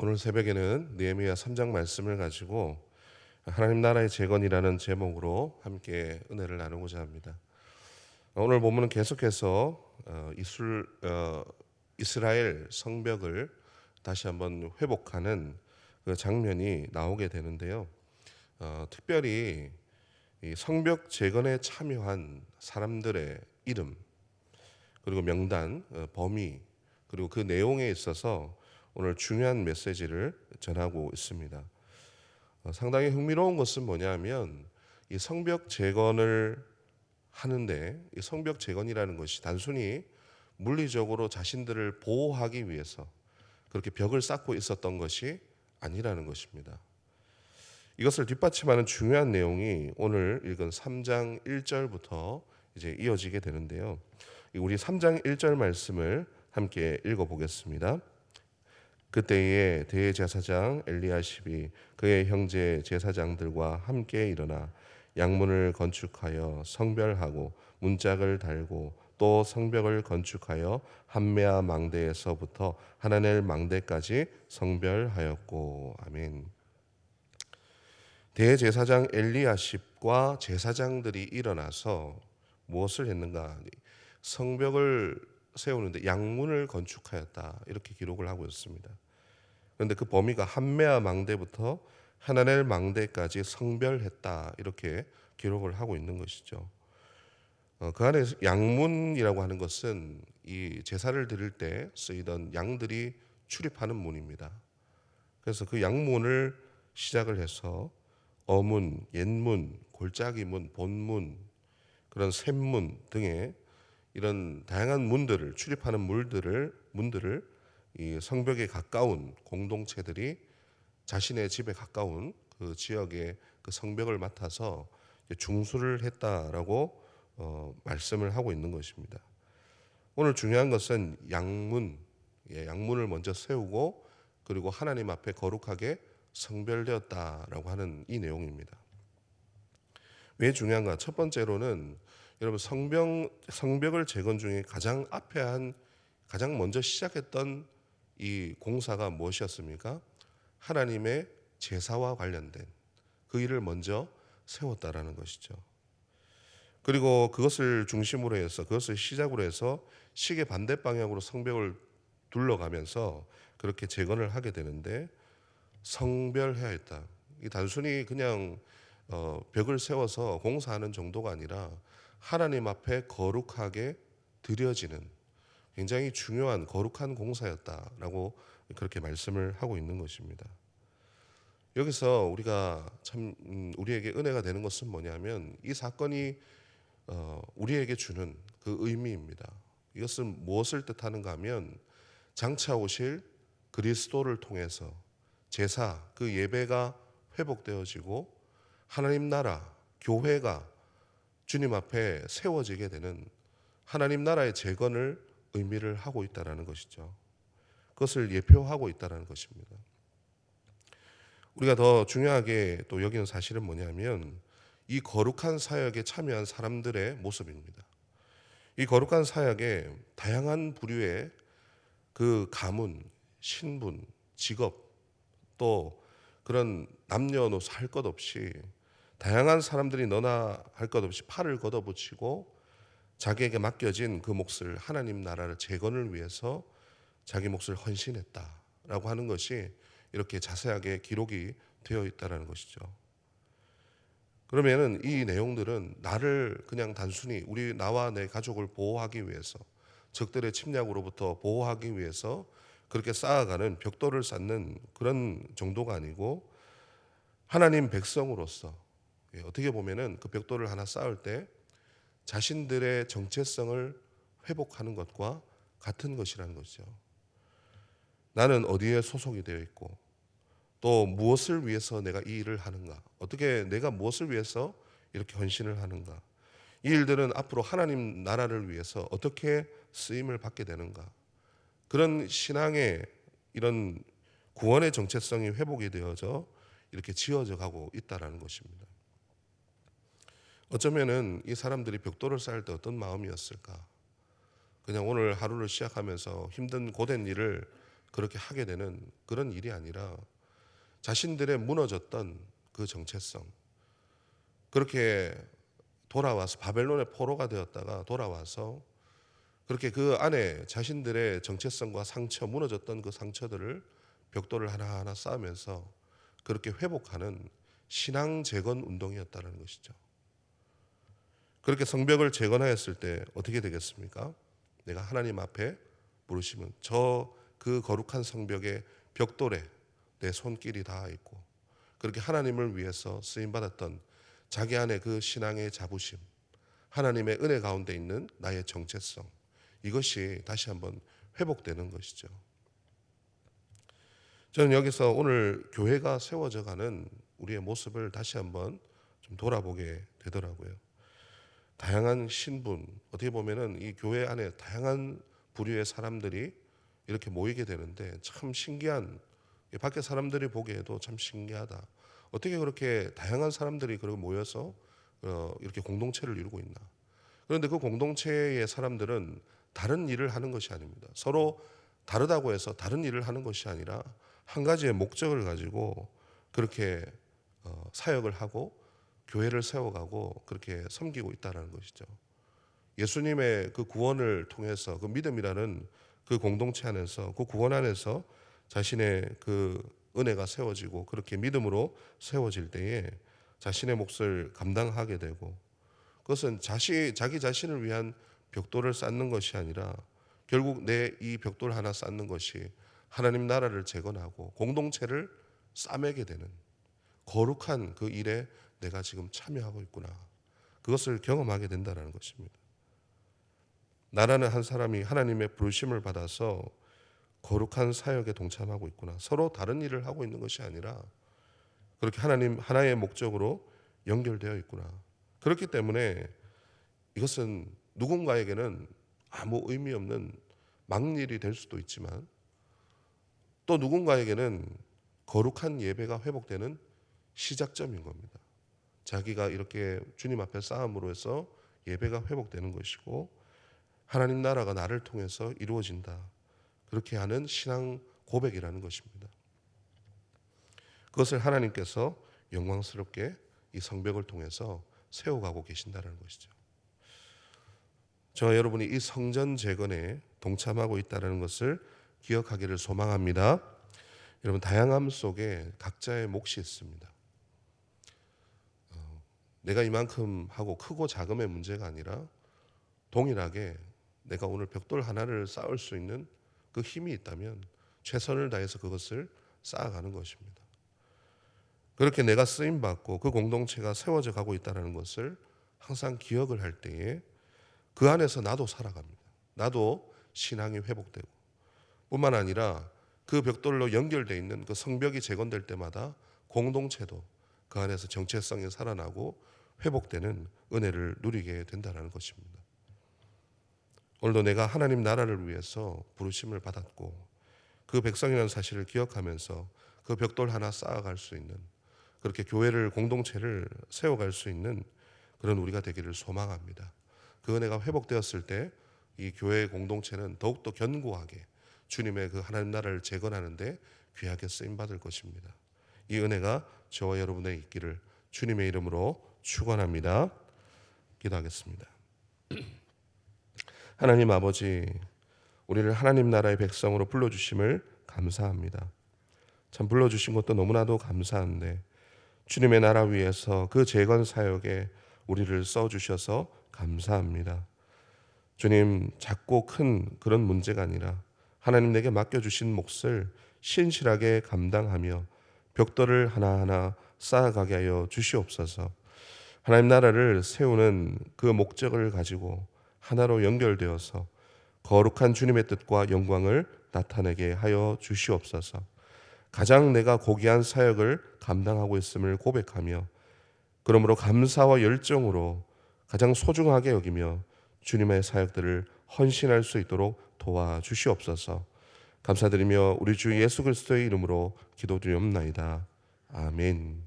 오늘 새벽에는 느헤미야 3장 말씀을 가지고 하나님 나라의 재건이라는 제목으로 함께 은혜를 나누고자 합니다. 오늘 본문은 계속해서 이스라엘 성벽을 다시 한번 회복하는 그 장면이 나오게 되는데요. 특별히 이 성벽 재건에 참여한 사람들의 이름, 그리고 명단, 범위, 그리고 그 내용에 있어서 오늘 중요한 메시지를 전하고 있습니다. 상당히 흥미로운 것은 뭐냐면 이 성벽 재건을 하는데, 이 성벽 재건이라는 것이 단순히 물리적으로 자신들을 보호하기 위해서 그렇게 벽을 쌓고 있었던 것이 아니라는 것입니다. 이것을 뒷받침하는 중요한 내용이 오늘 읽은 3장 1절부터 이제 이어지게 되는데요. 우리 3장 1절 말씀을 함께 읽어보겠습니다. 그때에 대제사장 엘리야십이 그의 형제 제사장들과 함께 일어나 양문을 건축하여 성별하고 문짝을 달고 또 성벽을 건축하여 함메아 망대에서부터 하나넬 망대까지 성별하였고. 아멘. 대제사장 엘리야십과 제사장들이 일어나서 무엇을 했는가? 성벽을 세우는데 양문을 건축하였다, 이렇게 기록을 하고 있습니다. 그런데 그 범위가 함메아 망대부터 하나넬 망대까지 성별했다, 이렇게 기록을 하고 있는 것이죠. 그 안에 양문이라고 하는 것은 이 제사를 드릴 때 쓰이던 양들이 출입하는 문입니다. 그래서 그 양문을 시작을 해서 어문, 옛문, 골짜기문, 본문, 그런 샘문 등의 이런 다양한 문들을, 출입하는 문들을 이 성벽에 가까운 공동체들이 자신의 집에 가까운 그 지역의 그 성벽을 맡아서 중수를 했다라고 말씀을 하고 있는 것입니다. 오늘 중요한 것은 양문, 양문을 먼저 세우고 그리고 하나님 앞에 거룩하게 성별되었다라고 하는 이 내용입니다. 왜 중요한가? 첫 번째로는 여러분 성벽을 재건 중에 가장 앞에 가장 먼저 시작했던 이 공사가 무엇이었습니까? 하나님의 제사와 관련된 그 일을 먼저 세웠다라는 것이죠. 그리고 그것을 중심으로 해서, 그것을 시작으로 해서 시계 반대 방향으로 성벽을 둘러가면서 그렇게 재건을 하게 되는데, 성별해야 했다. 이 단순히 그냥 벽을 세워서 공사하는 정도가 아니라 하나님 앞에 거룩하게 드려지는 굉장히 중요한 거룩한 공사였다라고 그렇게 말씀을 하고 있는 것입니다. 여기서 우리가 참 우리에게 은혜가 되는 것은 뭐냐면 이 사건이 우리에게 주는 그 의미입니다. 이것은 무엇을 뜻하는가 하면 장차 오실 그리스도를 통해서 제사, 그 예배가 회복되어지고 하나님 나라, 교회가 주님 앞에 세워지게 되는 하나님 나라의 재건을 의미를 하고 있다는 것이죠. 그것을 예표하고 있다는 것입니다. 우리가 더 중요하게 또 여기는 사실은 뭐냐면 이 거룩한 사역에 참여한 사람들의 모습입니다. 이 거룩한 사역에 다양한 부류의 그 가문, 신분, 직업, 또 그런 남녀노소 할 것 없이 다양한 사람들이 너나 할 것 없이 팔을 걷어붙이고 자기에게 맡겨진 그 몫을, 하나님 나라를 재건을 위해서 자기 몫을 헌신했다라고 하는 것이 이렇게 자세하게 기록이 되어 있다는 것이죠. 그러면은 이 내용들은 나를 그냥 단순히 나와 내 가족을 보호하기 위해서, 적들의 침략으로부터 보호하기 위해서 그렇게 쌓아가는 벽돌을 쌓는 그런 정도가 아니고 하나님 백성으로서 어떻게 보면은 그 벽돌을 하나 쌓을 때 자신들의 정체성을 회복하는 것과 같은 것이라는 것이죠. 나는 어디에 소속이 되어 있고 또 무엇을 위해서 내가 이 일을 하는가, 어떻게 내가 무엇을 위해서 이렇게 헌신을 하는가, 이 일들은 앞으로 하나님 나라를 위해서 어떻게 쓰임을 받게 되는가, 그런 신앙의 이런 구원의 정체성이 회복이 되어져 이렇게 지어져 가고 있다는 것입니다. 어쩌면은 이 사람들이 벽돌을 쌓을 때 어떤 마음이었을까? 그냥 오늘 하루를 시작하면서 힘든 고된 일을 그렇게 하게 되는 그런 일이 아니라 자신들의 무너졌던 그 정체성, 그렇게 돌아와서 바벨론의 포로가 되었다가 돌아와서 그렇게 그 안에 자신들의 정체성과 상처, 무너졌던 그 상처들을 벽돌을 하나하나 쌓으면서 그렇게 회복하는 신앙 재건 운동이었다는 것이죠. 그렇게 성벽을 재건하였을 때 어떻게 되겠습니까? 내가 하나님 앞에 부르시면 저 그 거룩한 성벽의 벽돌에 내 손길이 닿아 있고, 그렇게 하나님을 위해서 쓰임 받았던 자기 안에 그 신앙의 자부심, 하나님의 은혜 가운데 있는 나의 정체성, 이것이 다시 한번 회복되는 것이죠. 저는 여기서 오늘 교회가 세워져 가는 우리의 모습을 다시 한번 좀 돌아보게 되더라고요. 다양한 신분, 어떻게 보면은 이 교회 안에 다양한 부류의 사람들이 이렇게 모이게 되는데 참 신기한, 밖에 사람들이 보기에도 참 신기하다. 어떻게 그렇게 다양한 사람들이 그렇게 모여서 이렇게 공동체를 이루고 있나. 그런데 그 공동체의 사람들은 다른 일을 하는 것이 아닙니다. 서로 다르다고 해서 다른 일을 하는 것이 아니라 한 가지의 목적을 가지고 그렇게 사역을 하고 교회를 세워가고 그렇게 섬기고 있다는 것이죠. 예수님의 그 구원을 통해서 그 믿음이라는 그 공동체 안에서, 그 구원 안에서 자신의 그 은혜가 세워지고 그렇게 믿음으로 세워질 때에 자신의 몫을 감당하게 되고, 그것은 자기 자신을 위한 벽돌을 쌓는 것이 아니라 결국 내 이 벽돌 하나 쌓는 것이 하나님 나라를 재건하고 공동체를 싸매게 되는 거룩한 그 일에 내가 지금 참여하고 있구나. 그것을 경험하게 된다는 것입니다. 나라는 한 사람이 하나님의 부르심을 받아서 거룩한 사역에 동참하고 있구나. 서로 다른 일을 하고 있는 것이 아니라 그렇게 하나님 하나의 목적으로 연결되어 있구나. 그렇기 때문에 이것은 누군가에게는 아무 의미 없는 막일이 될 수도 있지만 또 누군가에게는 거룩한 예배가 회복되는 시작점인 겁니다. 자기가 이렇게 주님 앞에 싸움으로 해서 예배가 회복되는 것이고 하나님 나라가 나를 통해서 이루어진다. 그렇게 하는 신앙 고백이라는 것입니다. 그것을 하나님께서 영광스럽게 이 성벽을 통해서 세워가고 계신다는 것이죠. 저와 여러분이 이 성전 재건에 동참하고 있다는 것을 기억하기를 소망합니다. 여러분, 다양함 속에 각자의 몫이 있습니다. 내가 이만큼 하고 크고 작음의 문제가 아니라 동일하게 내가 오늘 벽돌 하나를 쌓을 수 있는 그 힘이 있다면 최선을 다해서 그것을 쌓아가는 것입니다. 그렇게 내가 쓰임받고 그 공동체가 세워져 가고 있다는 것을 항상 기억을 할 때에 그 안에서 나도 살아갑니다. 나도 신앙이 회복되고 뿐만 아니라 그 벽돌로 연결되어 있는 그 성벽이 재건될 때마다 공동체도 그 안에서 정체성이 살아나고 회복되는 은혜를 누리게 된다는 것입니다. 오늘도 내가 하나님 나라를 위해서 부르심을 받았고 그 백성이라는 사실을 기억하면서 그 벽돌 하나 쌓아갈 수 있는, 그렇게 교회를 공동체를 세워갈 수 있는 그런 우리가 되기를 소망합니다. 그 은혜가 회복되었을 때 이 교회의 공동체는 더욱더 견고하게 주님의 그 하나님 나라를 재건하는데 귀하게 쓰임받을 것입니다. 이 은혜가 저와 여러분의 있기를 주님의 이름으로 축원합니다. 기도하겠습니다. 하나님 아버지, 우리를 하나님 나라의 백성으로 불러주심을 감사합니다. 참 불러주신 것도 너무나도 감사한데 주님의 나라 위에서 그 재건 사역에 우리를 써주셔서 감사합니다. 주님, 작고 큰 그런 문제가 아니라 하나님 내게 맡겨주신 몫을 신실하게 감당하며 벽돌을 하나하나 쌓아가게 하여 주시옵소서. 하나님 나라를 세우는 그 목적을 가지고 하나로 연결되어서 거룩한 주님의 뜻과 영광을 나타내게 하여 주시옵소서. 가장 내가 고귀한 사역을 감당하고 있음을 고백하며 그러므로 감사와 열정으로 가장 소중하게 여기며 주님의 사역들을 헌신할 수 있도록 도와주시옵소서. 감사드리며 우리 주 예수 그리스도의 이름으로 기도드리옵나이다. 아멘.